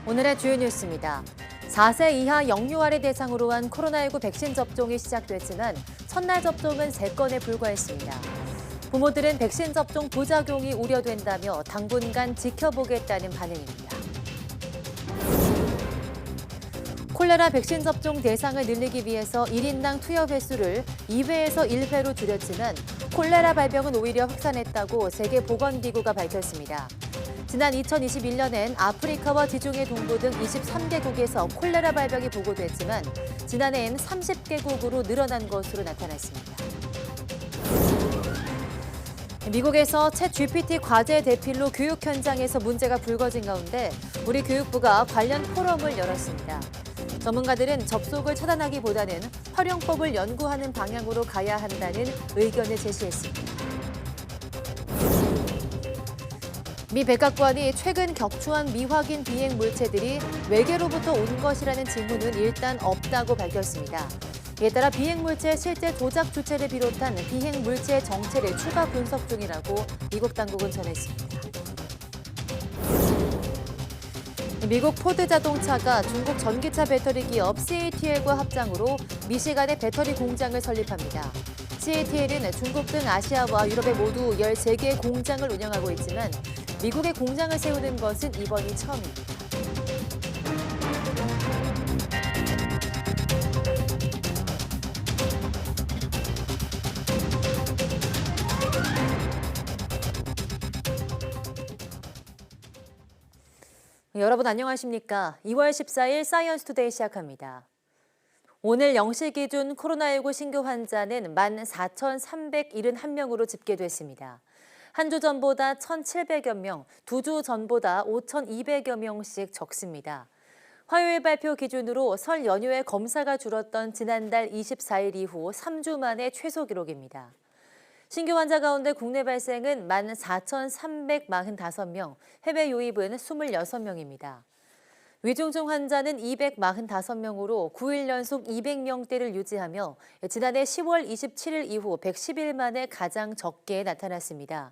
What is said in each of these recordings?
오늘의 주요 뉴스입니다. 4세 이하 영유아를 대상으로 한 코로나19 백신 접종이 시작됐지만 첫날 접종은 3건에 불과했습니다. 부모들은 백신 접종 부작용이 우려된다며 당분간 지켜보겠다는 반응입니다. 콜레라 백신 접종 대상을 늘리기 위해서 1인당 투여 횟수를 2회에서 1회로 줄였지만 콜레라 발병은 오히려 확산했다고 세계보건기구가 밝혔습니다. 지난 2021년엔 아프리카와 지중해 동부 등 23개국에서 콜레라 발병이 보고됐지만 지난해엔 30개국으로 늘어난 것으로 나타났습니다. 미국에서 챗 GPT 과제 대필로 교육 현장에서 문제가 불거진 가운데 우리 교육부가 관련 포럼을 열었습니다. 전문가들은 접속을 차단하기보다는 활용법을 연구하는 방향으로 가야 한다는 의견을 제시했습니다. 미 백악관이 최근 격추한 미확인 비행 물체들이 외계로부터 온 것이라는 징후는 일단 없다고 밝혔습니다. 이에 따라 비행 물체의 실제 조작 주체를 비롯한 비행 물체의 정체를 추가 분석 중이라고 미국 당국은 전했습니다. 미국 포드 자동차가 중국 전기차 배터리 기업 CATL과 합장으로 미시간에 배터리 공장을 설립합니다. CATL은 중국 등 아시아와 유럽에 모두 13개의 공장을 운영하고 있지만 미국에 공장을 세우는 것은 이번이 처음입니다. 여러분 안녕하십니까? 2월 14일 사이언스 투데이 시작합니다. 오늘 0시 기준 코로나19 신규 환자는 14,371명으로 집계됐습니다. 한 주 전보다 1,700여 명, 2주 전보다 5,200여 명씩 적습니다. 화요일 발표 기준으로 설 연휴에 검사가 줄었던 지난달 24일 이후 3주 만에 최소 기록입니다. 신규 환자 가운데 국내 발생은 14,345명, 해외 유입은 26명입니다. 위중증 환자는 245명으로 9일 연속 200명대를 유지하며 지난해 10월 27일 이후 110일 만에 가장 적게 나타났습니다.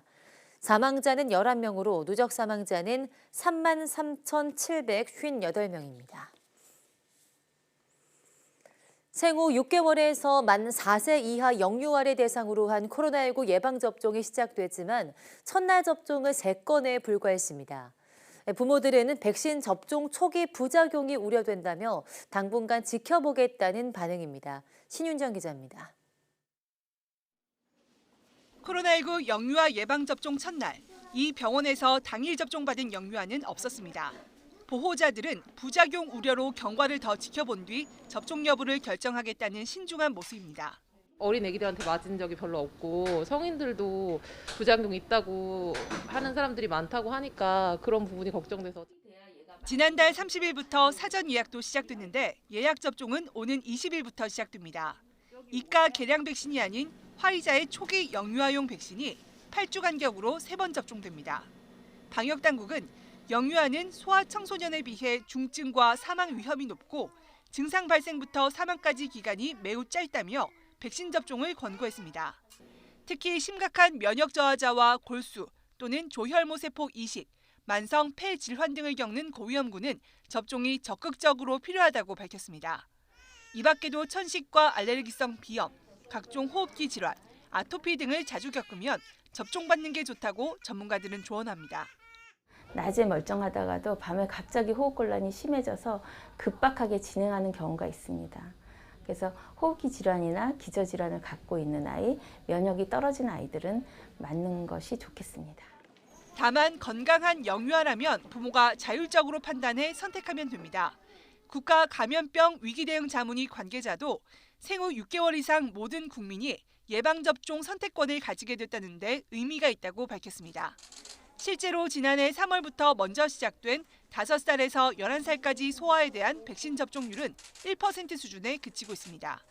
사망자는 11명으로 누적 사망자는 33,758명입니다. 생후 6개월에서 만 4세 이하 영유아를 대상으로 한 코로나19 예방접종이 시작됐지만 첫날 접종은 3건에 불과했습니다. 부모들은 백신 접종 초기 부작용이 우려된다며 당분간 지켜보겠다는 반응입니다. 신윤정 기자입니다. 코로나19 영유아 예방접종 첫날, 이 병원에서 당일 접종받은 영유아는 없었습니다. 보호자들은 부작용 우려로 경과를 더 지켜본 뒤 접종 여부를 결정하겠다는 신중한 모습입니다. 어린 애기들한테 맞은 적이 별로 없고 성인들도 부작용이 있다고 하는 사람들이 많다고 하니까 그런 부분이 걱정돼서. 지난달 30일부터 사전 예약도 시작됐는데 예약 접종은 오는 20일부터 시작됩니다. 이가 개량 백신이 아닌 화이자의 초기 영유아용 백신이 8주 간격으로 3번 접종됩니다. 방역당국은 영유아는 소아 청소년에 비해 중증과 사망 위험이 높고 증상 발생부터 사망까지 기간이 매우 짧다며 백신 접종을 권고했습니다. 특히 심각한 면역 저하자와 골수 또는 조혈모 세포 이식, 만성 폐 질환 등을 겪는 고위험군은 접종이 적극적으로 필요하다고 밝혔습니다. 이 밖에도 천식과 알레르기성 비염, 각종 호흡기 질환, 아토피 등을 자주 겪으면 접종받는 게 좋다고 전문가들은 조언합니다. 낮에 멀쩡하다가도 밤에 갑자기 호흡곤란이 심해져서 급박하게 진행하는 경우가 있습니다. 그래서 호흡기 질환이나 기저질환을 갖고 있는 아이, 면역이 떨어진 아이들은 맞는 것이 좋겠습니다. 다만 건강한 영유아라면 부모가 자율적으로 판단해 선택하면 됩니다. 국가 감염병 위기대응 자문위 관계자도 생후 6개월 이상 모든 국민이 예방접종 선택권을 가지게 됐다는 데 의미가 있다고 밝혔습니다. 실제로 지난해 3월부터 먼저 시작된 5살에서 11살까지 소아에 대한 백신 접종률은 1% 수준에 그치고 있습니다.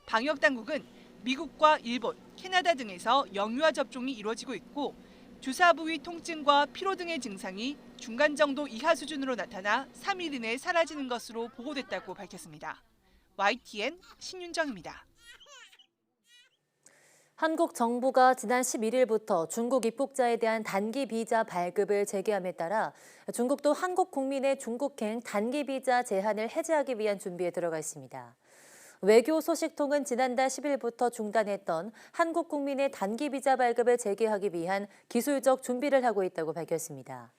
방역당국은 미국과 일본, 캐나다 등에서 영유아 접종이 이루어지고 있고 주사 부위 통증과 피로 등의 증상이 중간 정도 이하 수준으로 나타나 3일 이내에 사라지는 것으로 보고됐다고 밝혔습니다. YTN 신윤정입니다. 한국 정부가 지난 11일부터 중국 입국자에 대한 단기 비자 발급을 재개함에 따라 중국도 한국 국민의 중국행 단기 비자 제한을 해제하기 위한 준비에 들어가 있습니다. 외교 소식통은 지난달 10일부터 중단했던 한국 국민의 단기 비자 발급을 재개하기 위한 기술적 준비를 하고 있다고 밝혔습니다.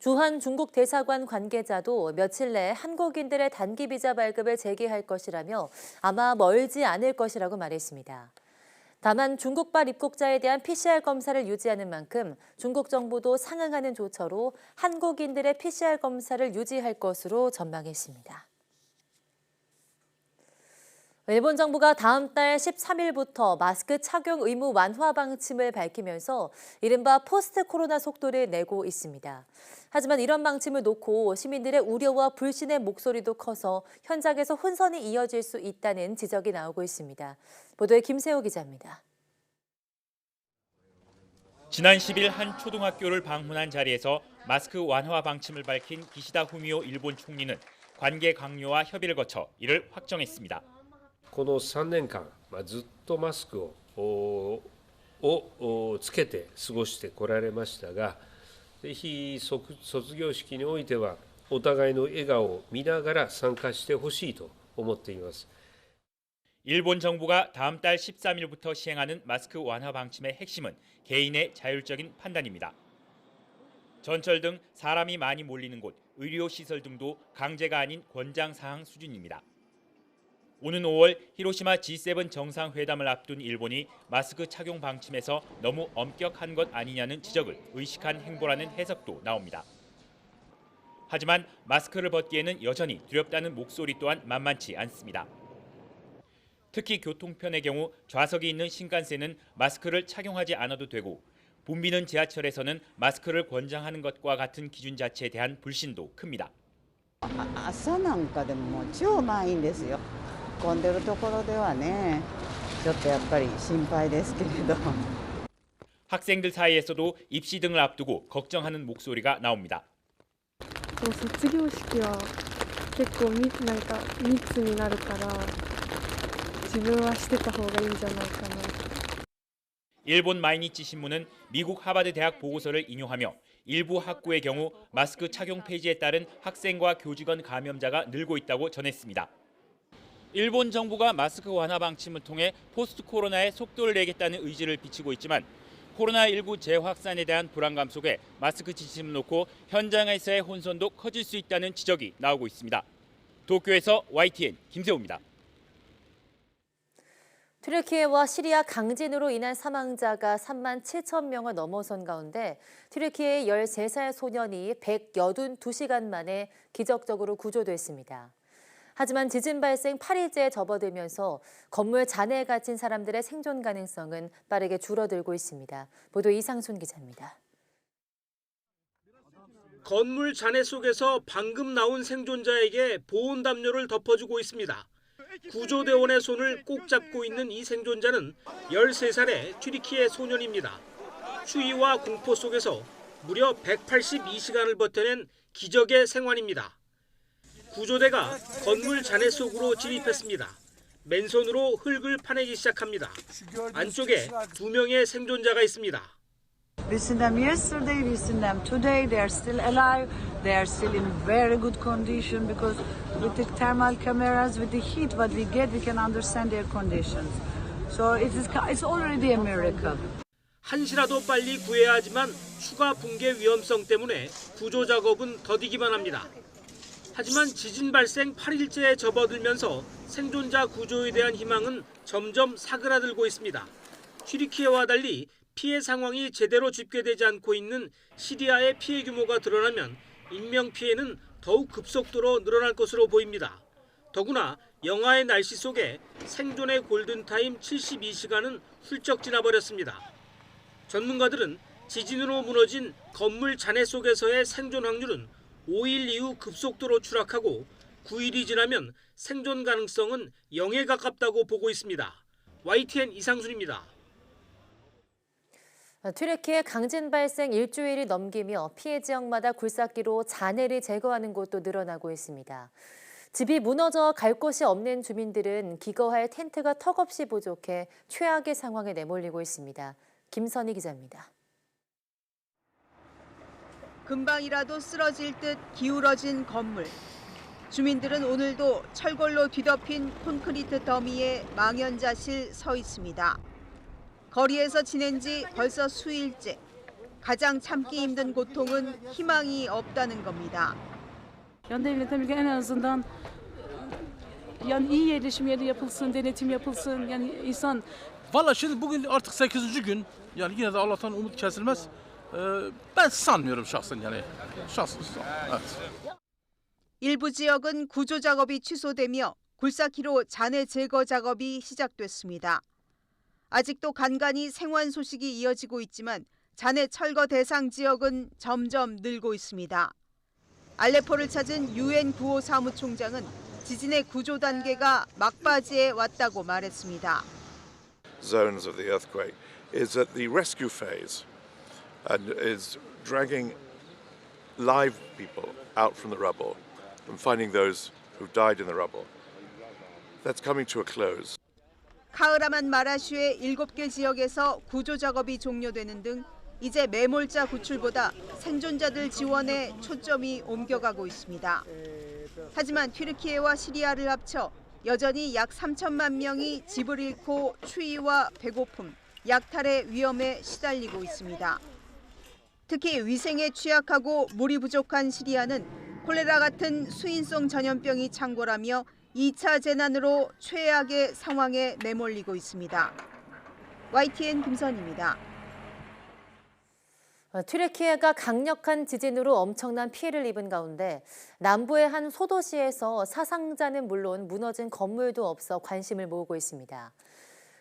주한 중국 대사관 관계자도 며칠 내에 한국인들의 단기 비자 발급을 재개할 것이라며 아마 멀지 않을 것이라고 말했습니다. 다만 중국발 입국자에 대한 PCR 검사를 유지하는 만큼 중국 정부도 상응하는 조처로 한국인들의 PCR 검사를 유지할 것으로 전망했습니다. 일본 정부가 다음 달 13일부터 마스크 착용 의무 완화 방침을 밝히면서 이른바 포스트 코로나 속도를 내고 있습니다. 하지만 이런 방침을 놓고 시민들의 우려와 불신의 목소리도 커서 현장에서 혼선이 이어질 수 있다는 지적이 나오고 있습니다. 보도에 김세호 기자입니다. 지난 10일 한 초등학교를 방문한 자리에서 마스크 완화 방침을 밝힌 기시다 후미오 일본 총리는 관계 강요와 협의를 거쳐 이를 확정했습니다. この3年間、ずっとマスクをつけて過ごしてこられましたが、ぜひ卒業式においてはお互いの笑顔を見ながら参加してほしいと思っています。 일본 정부가 다음 달 13일부터 시행하는 마스크 완화 방침의 핵심은 개인의 자율적인 판단입니다. 전철 등 사람이 많이 몰리는 곳, 의료시설 등도 강제가 아닌 권장사항 수준입니다. 오는 5월 히로시마 G7 정상회담을 앞둔 일본이 마스크 착용 방침에서 너무 엄격한 것 아니냐는 지적을 의식한 행보라는 해석도 나옵니다. 하지만 마스크를 벗기에는 여전히 두렵다는 목소리 또한 만만치 않습니다. 특히 교통편의 경우 좌석이 있는 신칸센은 마스크를 착용하지 않아도 되고 붐비는 지하철에서는 마스크를 권장하는 것과 같은 기준 자체에 대한 불신도 큽니다. 朝なんかでも超満員ですよ。混んでるところではね、ちょっとやっぱり心配ですけれど。 학생들 사이에서도 입시 등을 앞두고 걱정하는 목소리가 나옵니다. 卒業式は結構なんか密になるから自分はしてた方がいいんじゃないかな。 일본 마이니치 신문은 미국 하버드 대학 보고서를 인용하며 일부 학구의 경우 마스크 착용 폐지에 따른 학생과 교직원 감염자가 늘고 있다고 전했습니다. 일본 정부가 마스크 완화 방침을 통해 포스트 코로나에 속도를 내겠다는 의지를 비치고 있지만 코로나19 재확산에 대한 불안감 속에 마스크 지침을 놓고 현장에서의 혼선도 커질 수 있다는 지적이 나오고 있습니다. 도쿄에서 YTN 김세호입니다. 튀르키예와 시리아 강진으로 인한 사망자가 3만 7천 명을 넘어선 가운데 튀르키예의 13살 소년이 182시간 만에 기적적으로 구조됐습니다. 하지만 지진 발생 8일째에 접어들면서 건물 잔해에 갇힌 사람들의 생존 가능성은 빠르게 줄어들고 있습니다. 보도 이상순 기자입니다. 건물 잔해 속에서 방금 나온 생존자에게 보온 담요를 덮어주고 있습니다. 구조대원의 손을 꼭 잡고 있는 이 생존자는 13살의 튀르키예 소년입니다. 추위와 공포 속에서 무려 182시간을 버텨낸 기적의 생還입니다. 구조대가 건물 잔해 속으로 진입했습니다. 맨손으로 흙을 파내기 시작합니다. 안쪽에 2명의 생존자가 있습니다. We seen them yesterday, we seen them today. They are still alive. They are still in very good condition because with the thermal cameras, with the heat what we get, we can understand their conditions. So it's already a miracle. 한시라도 빨리 구해야 하지만 추가 붕괴 위험성 때문에 구조 작업은 더디기만 합니다. 하지만 지진 발생 8일째에 접어들면서 생존자 구조에 대한 희망은 점점 사그라들고 있습니다. 튀르키예와 달리 피해 상황이 제대로 집계되지 않고 있는 시리아의 피해 규모가 드러나면 인명 피해는 더욱 급속도로 늘어날 것으로 보입니다. 더구나 영하의 날씨 속에 생존의 골든타임 72시간은 훌쩍 지나버렸습니다. 전문가들은 지진으로 무너진 건물 잔해 속에서의 생존 확률은 5일 이후 급속도로 추락하고 9일이 지나면 생존 가능성은 0에 가깝다고 보고 있습니다. YTN 이상순입니다. 튀르키예 강진 발생 일주일이 넘기며 피해 지역마다 굴삭기로 잔해를 제거하는 곳도 늘어나고 있습니다. 집이 무너져 갈 곳이 없는 주민들은 기거할 텐트가 턱없이 부족해 최악의 상황에 내몰리고 있습니다. 김선희 기자입니다. 금방이라도 쓰러질 듯 기울어진 건물. 주민들은 오늘도 철골로 뒤덮인 콘크리트 더미에 망연자실 서 있습니다. 거리에서 지낸 지 벌써 수일째. 가장 참기 힘든 고통은 희망이 없다는 겁니다. Yani devletten en azından yani iyi yerleşim yapılsın, denetim yapılsın. Yani insan Valla şimdi bugün artık 8. gün. Yani yine de Allah'tan umut kesilmez. Ben sanmıyorum şahsen yani. Şahsen. Evet. 일부 지역은 구조 작업이 취소되며 굴삭기로 잔해 제거 작업이 시작됐습니다. 아직도 간간히 생환 소식이 이어지고 있지만 잔해 철거 대상 지역은 점점 늘고 있습니다. 알레포를 찾은 UN 구호 사무총장은 지진의 구조 단계가 막바지에 왔다고 말했습니다. Zones of the earthquake is at the rescue phase and is dragging live people out from the rubble and finding those who died in the rubble. That's coming to a close. 카흐라만 마라슈의 7개 지역에서 구조 작업이 종료되는 등 이제 매몰자 구출보다 생존자들 지원에 초점이 옮겨가고 있습니다. 하지만 튀르키예와 시리아를 합쳐 여전히 약 3천만 명이 집을 잃고 추위와 배고픔, 약탈의 위험에 시달리고 있습니다. 특히 위생에 취약하고 물이 부족한 시리아는 콜레라 같은 수인성 전염병이 창궐하며 2차 재난으로 최악의 상황에 내몰리고 있습니다. YTN 김선희입니다. 튀르키예가 강력한 지진으로 엄청난 피해를 입은 가운데 남부의 한 소도시에서 사상자는 물론 무너진 건물도 없어 관심을 모으고 있습니다.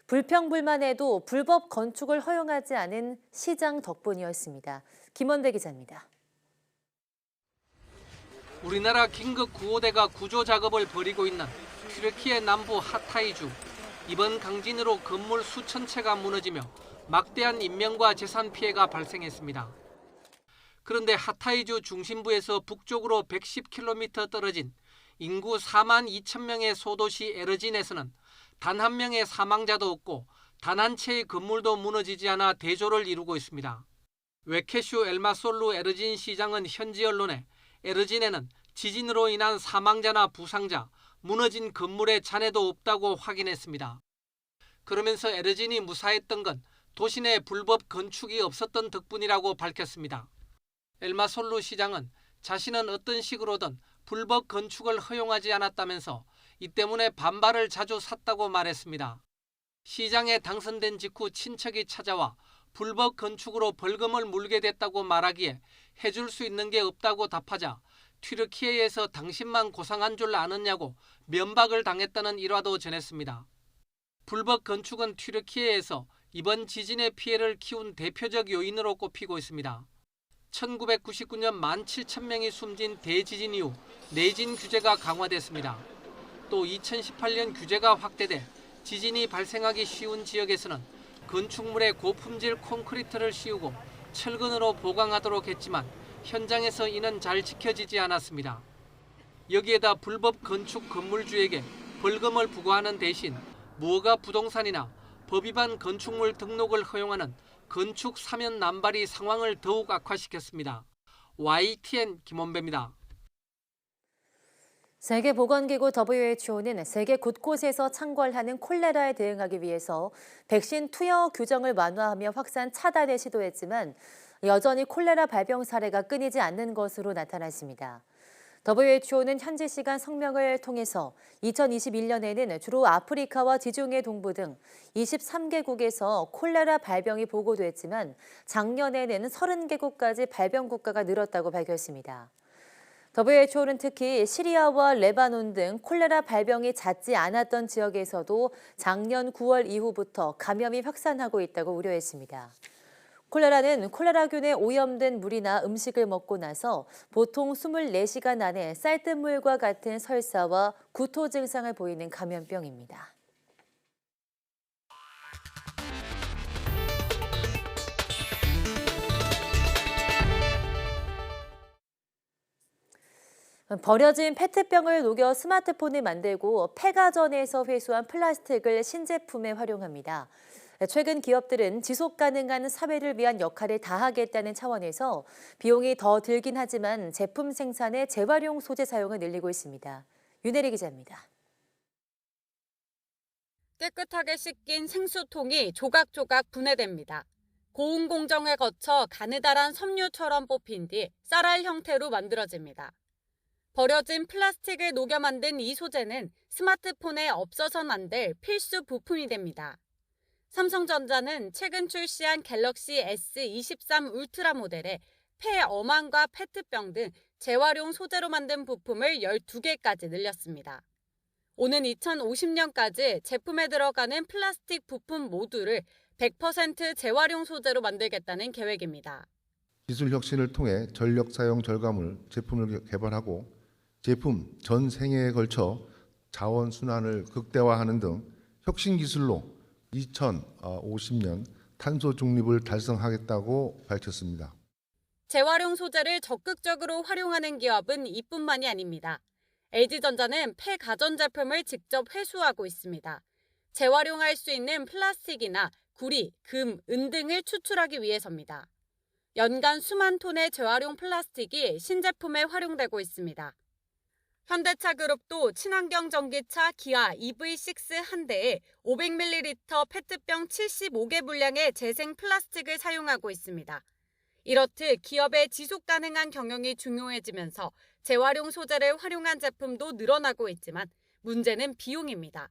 불평불만에도 불법 건축을 허용하지 않은 시장 덕분이었습니다. 김원대 기자입니다. 우리나라 긴급 구호대가 구조 작업을 벌이고 있는 튀르키예 남부 하타이주. 이번 강진으로 건물 수천 채가 무너지며 막대한 인명과 재산 피해가 발생했습니다. 그런데 하타이주 중심부에서 북쪽으로 110km 떨어진 인구 4만 2천 명의 소도시 에르진에서는 단 한 명의 사망자도 없고 단 한 채의 건물도 무너지지 않아 대조를 이루고 있습니다. 웨케슈 엘마솔루 에르진 시장은 현지 언론에 에르진에는 지진으로 인한 사망자나 부상자, 무너진 건물의 잔해도 없다고 확인했습니다. 그러면서 에르진이 무사했던 건 도시 내 불법 건축이 없었던 덕분이라고 밝혔습니다. 엘마솔루 시장은 자신은 어떤 식으로든 불법 건축을 허용하지 않았다면서 이 때문에 반발을 자주 샀다고 말했습니다. 시장에 당선된 직후 친척이 찾아와 불법 건축으로 벌금을 물게 됐다고 말하기에 해줄 수 있는 게 없다고 답하자 튀르키예에서 당신만 고상한 줄 아느냐고 면박을 당했다는 일화도 전했습니다. 불법 건축은 튀르키예에서 이번 지진의 피해를 키운 대표적 요인으로 꼽히고 있습니다. 1999년 17,000명이 숨진 대지진 이후 내진 규제가 강화됐습니다. 또 2018년 규제가 확대돼 지진이 발생하기 쉬운 지역에서는 건축물에 고품질 콘크리트를 씌우고 철근으로 보강하도록 했지만 현장에서 이는 잘 지켜지지 않았습니다. 여기에다 불법 건축 건물주에게 벌금을 부과하는 대신 무허가 부동산이나 법 위반 건축물 등록을 허용하는 건축 사면 남발이 상황을 더욱 악화시켰습니다. YTN 김원배입니다. 세계보건기구 WHO는 세계 곳곳에서 창궐하는 콜레라에 대응하기 위해서 백신 투여 규정을 완화하며 확산 차단에 시도했지만 여전히 콜레라 발병 사례가 끊이지 않는 것으로 나타났습니다. WHO는 현지 시간 성명을 통해서 2021년에는 주로 아프리카와 지중해 동부 등 23개국에서 콜레라 발병이 보고됐지만 작년에는 30개국까지 발병 국가가 늘었다고 밝혔습니다. WHO는 특히 시리아와 레바논 등 콜레라 발병이 잦지 않았던 지역에서도 작년 9월 이후부터 감염이 확산하고 있다고 우려했습니다. 콜레라는 콜레라균에 오염된 물이나 음식을 먹고 나서 보통 24시간 안에 쌀뜨물과 같은 설사와 구토 증상을 보이는 감염병입니다. 버려진 페트병을 녹여 스마트폰을 만들고 폐가전에서 회수한 플라스틱을 신제품에 활용합니다. 최근 기업들은 지속 가능한 사회를 위한 역할을 다하겠다는 차원에서 비용이 더 들긴 하지만 제품 생산에 재활용 소재 사용을 늘리고 있습니다. 윤혜리 기자입니다. 깨끗하게 씻긴 생수통이 조각조각 분해됩니다. 고온 공정을 거쳐 가느다란 섬유처럼 뽑힌 뒤 쌀알 형태로 만들어집니다. 버려진 플라스틱을 녹여 만든 이 소재는 스마트폰에 없어서는 안 될 필수 부품이 됩니다. 삼성전자는 최근 출시한 갤럭시 S23 울트라 모델에 폐 어망과 페트병 등 재활용 소재로 만든 부품을 12개까지 늘렸습니다. 오는 2050년까지 제품에 들어가는 플라스틱 부품 모두를 100% 재활용 소재로 만들겠다는 계획입니다. 기술 혁신을 통해 전력 사용 절감을 제품을 개발하고 제품 전 생애에 걸쳐 자원 순환을 극대화하는 등 혁신 기술로 2050년 탄소 중립을 달성하겠다고 밝혔습니다. 재활용 소재를 적극적으로 활용하는 기업은 이뿐만이 아닙니다. LG전자는 폐가전제품을 직접 회수하고 있습니다. 재활용할 수 있는 플라스틱이나 구리, 금, 은 등을 추출하기 위해서입니다. 연간 수만 톤의 재활용 플라스틱이 신제품에 활용되고 있습니다. 현대차 그룹도 친환경 전기차 기아 EV6 한 대에 500ml 페트병 75개 분량의 재생 플라스틱을 사용하고 있습니다. 이렇듯 기업의 지속 가능한 경영이 중요해지면서 재활용 소재를 활용한 제품도 늘어나고 있지만 문제는 비용입니다.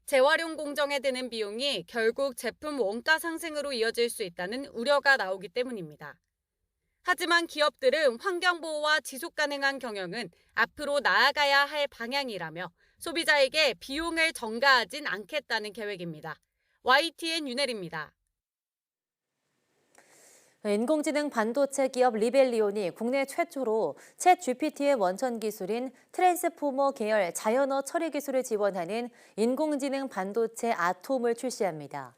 재활용 공정에 드는 비용이 결국 제품 원가 상승으로 이어질 수 있다는 우려가 나오기 때문입니다. 하지만 기업들은 환경보호와 지속가능한 경영은 앞으로 나아가야 할 방향이라며 소비자에게 비용을 전가하진 않겠다는 계획입니다. YTN 윤혜리입니다. 인공지능 반도체 기업 리벨리온이 국내 최초로 챗GPT의 원천 기술인 트랜스포머 계열 자연어 처리 기술을 지원하는 인공지능 반도체 아톰을 출시합니다.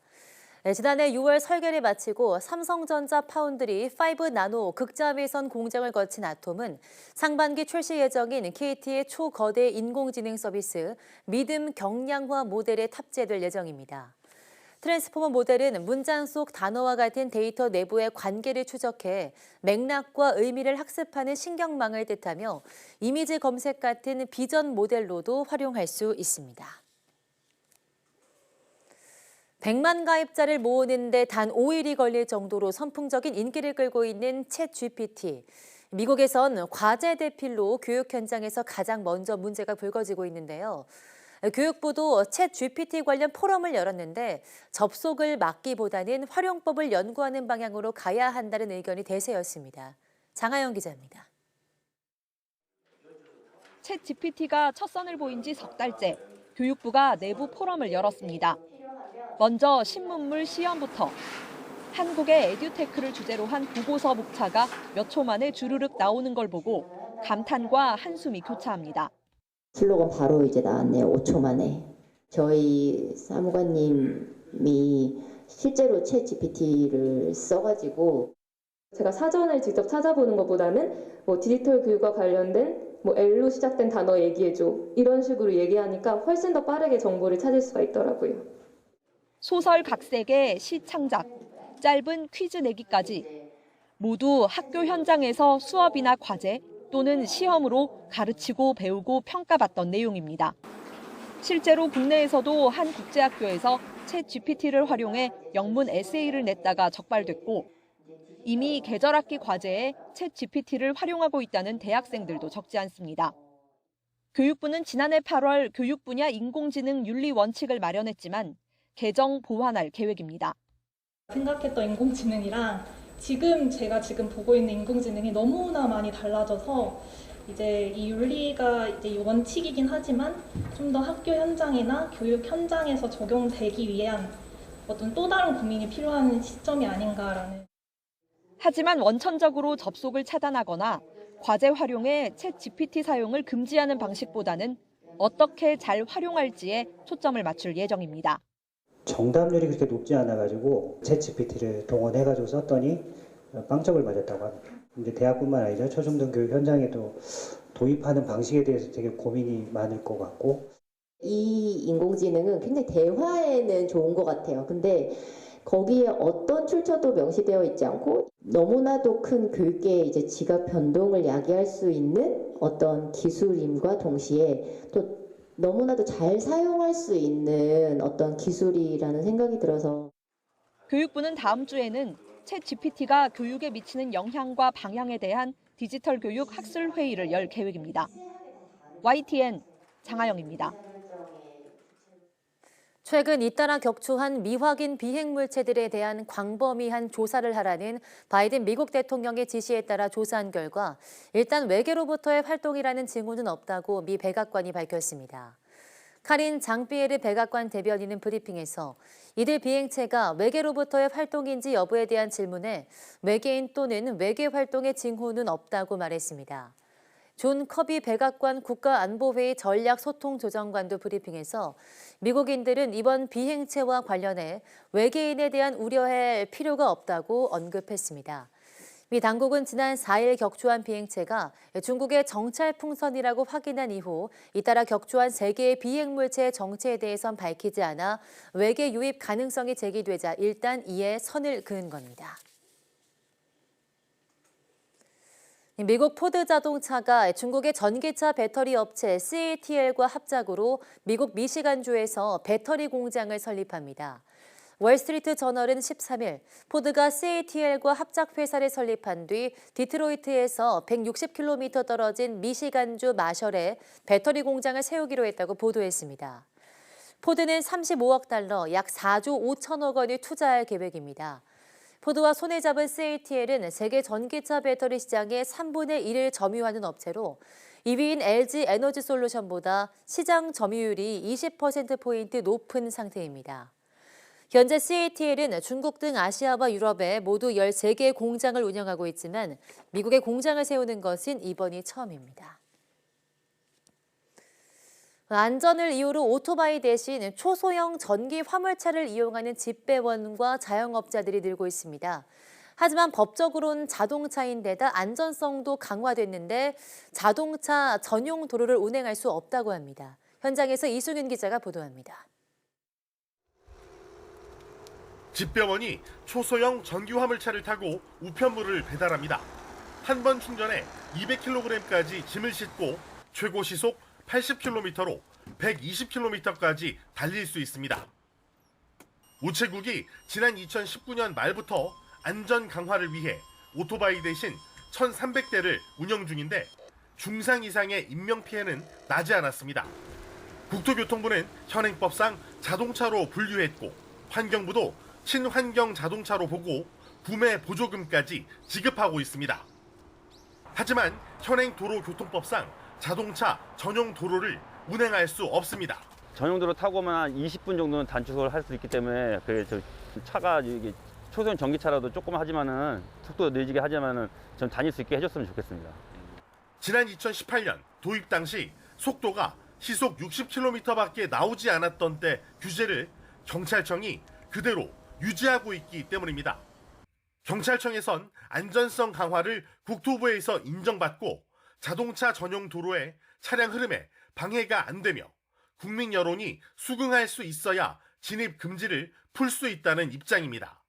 지난해 6월 설계를 마치고 삼성전자 파운드리 5나노 극자외선 공정을 거친 아톰은 상반기 출시 예정인 KT의 초거대 인공지능 서비스 믿음 경량화 모델에 탑재될 예정입니다. 트랜스포머 모델은 문장 속 단어와 같은 데이터 내부의 관계를 추적해 맥락과 의미를 학습하는 신경망을 뜻하며 이미지 검색 같은 비전 모델로도 활용할 수 있습니다. 100만 가입자를 모으는데 단 5일이 걸릴 정도로 선풍적인 인기를 끌고 있는 챗GPT. 미국에선 과제 대필로 교육 현장에서 가장 먼저 문제가 불거지고 있는데요. 교육부도 챗GPT 관련 포럼을 열었는데 접속을 막기보다는 활용법을 연구하는 방향으로 가야 한다는 의견이 대세였습니다. 장하영 기자입니다. 챗GPT가 첫 선을 보인 지 석 달째, 교육부가 내부 포럼을 열었습니다. 먼저 신문물 시험부터 한국의 에듀테크를 주제로 한 보고서 목차가 몇 초 만에 주르륵 나오는 걸 보고 감탄과 한숨이 교차합니다. 슬로건 바로 이제 나왔네요. 5초 만에. 저희 사무관님이 실제로 챗GPT를 써가지고 제가 사전을 직접 찾아보는 것보다는 디지털 교육과 관련된 L로 시작된 단어 얘기해줘 이런 식으로 얘기하니까 훨씬 더 빠르게 정보를 찾을 수가 있더라고요. 소설 각색에 시 창작, 짧은 퀴즈 내기까지 모두 학교 현장에서 수업이나 과제 또는 시험으로 가르치고 배우고 평가받던 내용입니다. 실제로 국내에서도 한 국제학교에서 챗GPT를 활용해 영문 에세이를 냈다가 적발됐고 이미 계절학기 과제에 챗GPT를 활용하고 있다는 대학생들도 적지 않습니다. 교육부는 지난해 8월 교육 분야 인공지능 윤리 원칙을 마련했지만 개정 보완할 계획입니다. 생각했던 인공지능이랑 제가 보고 있는 인공지능이 너무나 많이 달라져서 이제 이 윤리가 이제 원칙이긴 하지만 좀 더 학교 현장이나 교육 현장에서 적용되기 위한 어떤 또 다른 고민이 필요한 시점이 아닌가라는. 하지만 원천적으로 접속을 차단하거나 과제 활용에 챗GPT 사용을 금지하는 방식보다는 어떻게 잘 활용할지에 초점을 맞출 예정입니다. 정답률이 그렇게 높지 않아가지고 챗GPT를 동원해가지고 썼더니 빵점을 맞았다고 합니다. 이제 대학뿐만 아니라 초중등 교육 현장에도 도입하는 방식에 대해서 되게 고민이 많을 것 같고 이 인공지능은 굉장히 대화에는 좋은 것 같아요. 근데 거기에 어떤 출처도 명시되어 있지 않고 너무나도 큰 글귀의 이제 지각 변동을 야기할 수 있는 어떤 기술임과 동시에 또 너무나도 잘 사용할 수 있는 어떤 기술이라는 생각이 들어서 교육부는 다음 주에는 챗GPT가 교육에 미치는 영향과 방향에 대한 디지털 교육 학술 회의를 열 계획입니다. YTN 장하영입니다. 최근 잇따라 격추한 미확인 비행물체들에 대한 광범위한 조사를 하라는 바이든 미국 대통령의 지시에 따라 조사한 결과 일단 외계로부터의 활동이라는 징후는 없다고 미 백악관이 밝혔습니다. 카린 장피에르 백악관 대변인은 브리핑에서 이들 비행체가 외계로부터의 활동인지 여부에 대한 질문에 외계인 또는 외계 활동의 징후는 없다고 말했습니다. 존 커비 백악관 국가안보회의 전략소통조정관도 브리핑에서 미국인들은 이번 비행체와 관련해 외계인에 대한 우려할 필요가 없다고 언급했습니다. 미 당국은 지난 4일 격추한 비행체가 중국의 정찰 풍선이라고 확인한 이후 잇따라 격추한 3개의 비행물체의 정체에 대해선 밝히지 않아 외계 유입 가능성이 제기되자 일단 이에 선을 그은 겁니다. 미국 포드 자동차가 중국의 전기차 배터리 업체 CATL과 합작으로 미국 미시간주에서 배터리 공장을 설립합니다. 월스트리트 저널은 13일 포드가 CATL과 합작 회사를 설립한 뒤 디트로이트에서 160km 떨어진 미시간주 마셜에 배터리 공장을 세우기로 했다고 보도했습니다. 포드는 35억 달러, 약 4조 5천억 원을 투자할 계획입니다. 포드와 손에 잡은 CATL은 세계 전기차 배터리 시장의 3분의 1을 점유하는 업체로 2위인 LG 에너지 솔루션보다 시장 점유율이 20%포인트 높은 상태입니다. 현재 CATL은 중국 등 아시아와 유럽에 모두 13개의 공장을 운영하고 있지만 미국에 공장을 세우는 것은 이번이 처음입니다. 안전을 이유로 오토바이 대신 초소형 전기 화물차를 이용하는 집배원과 자영업자들이 늘고 있습니다. 하지만 법적으로는 자동차인데다 안전성도 강화됐는데 자동차 전용 도로를 운행할 수 없다고 합니다. 현장에서 이승윤 기자가 보도합니다. 집배원이 초소형 전기 화물차를 타고 우편물을 배달합니다. 한 번 충전에 200kg까지 짐을 싣고 최고 시속 80km로 120km까지 달릴 수 있습니다. 우체국이 지난 2019년 말부터 안전 강화를 위해 오토바이 대신 1,300대를 운영 중인데 중상 이상의 인명피해는 나지 않았습니다. 국토교통부는 현행법상 자동차로 분류했고 환경부도 친환경 자동차로 보고 구매 보조금까지 지급하고 있습니다. 하지만 현행 도로교통법상 자동차 전용 도로를 운행할 수 없습니다. 전용 도로 타고 오면 한 20분 정도는 단축을 할 수 있기 때문에 차가 이게 초소형 전기차라도 조금 하지만은 속도 내지게 하지만은 좀 다닐 수 있게 해줬으면 좋겠습니다. 지난 2018년 도입 당시 속도가 시속 60km밖에 나오지 않았던 때 규제를 경찰청이 그대로 유지하고 있기 때문입니다. 경찰청에선 안전성 강화를 국토부에서 인정받고 자동차 전용 도로의 차량 흐름에 방해가 안 되며 국민 여론이 수긍할 수 있어야 진입 금지를 풀 수 있다는 입장입니다.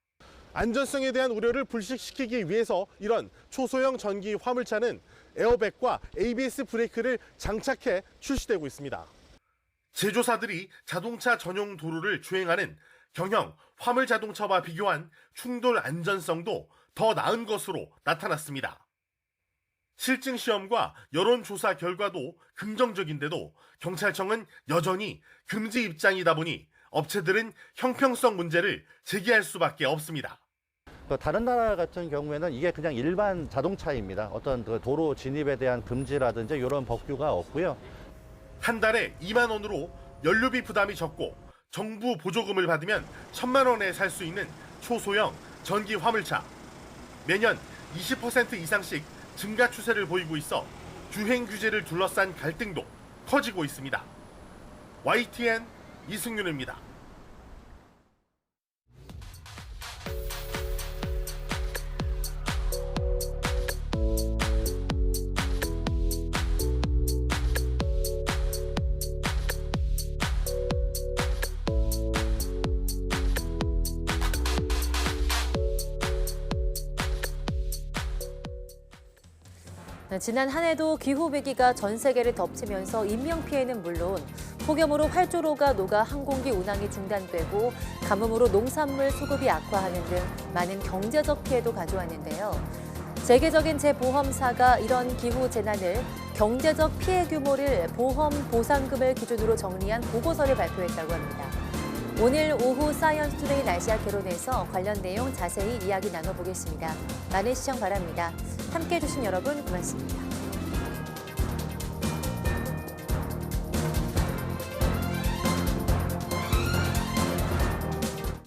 안전성에 대한 우려를 불식시키기 위해서 이런 초소형 전기 화물차는 에어백과 ABS 브레이크를 장착해 출시되고 있습니다. 제조사들이 자동차 전용 도로를 주행하는 경형 화물 자동차와 비교한 충돌 안전성도 더 나은 것으로 나타났습니다. 실증 시험과 여론조사 결과도 긍정적인데도 경찰청은 여전히 금지 입장이다 보니 업체들은 형평성 문제를 제기할 수밖에 없습니다. 다른 나라 같은 경우에는 이게 그냥 일반 자동차입니다. 어떤 도로 진입에 대한 금지라든지 이런 법규가 없고요. 한 달에 2만 원으로 연료비 부담이 적고 정부 보조금을 받으면 1,000만 원에 살 수 있는 초소형 전기 화물차. 매년 20% 이상씩 증가 추세를 보이고 있어 주행 규제를 둘러싼 갈등도 커지고 있습니다. YTN 이승윤입니다. 지난 한 해도 기후위기가 전 세계를 덮치면서 인명피해는 물론 폭염으로 활주로가 녹아 항공기 운항이 중단되고 가뭄으로 농산물 수급이 악화하는 등 많은 경제적 피해도 가져왔는데요. 세계적인 재보험사가 이런 기후 재난을 경제적 피해 규모를 보험 보상금을 기준으로 정리한 보고서를 발표했다고 합니다. 오늘 오후 사이언스 투데이 날씨와 개론에서 관련 내용 자세히 이야기 나눠보겠습니다. 많은 시청 바랍니다. 함께해 주신 여러분 고맙습니다.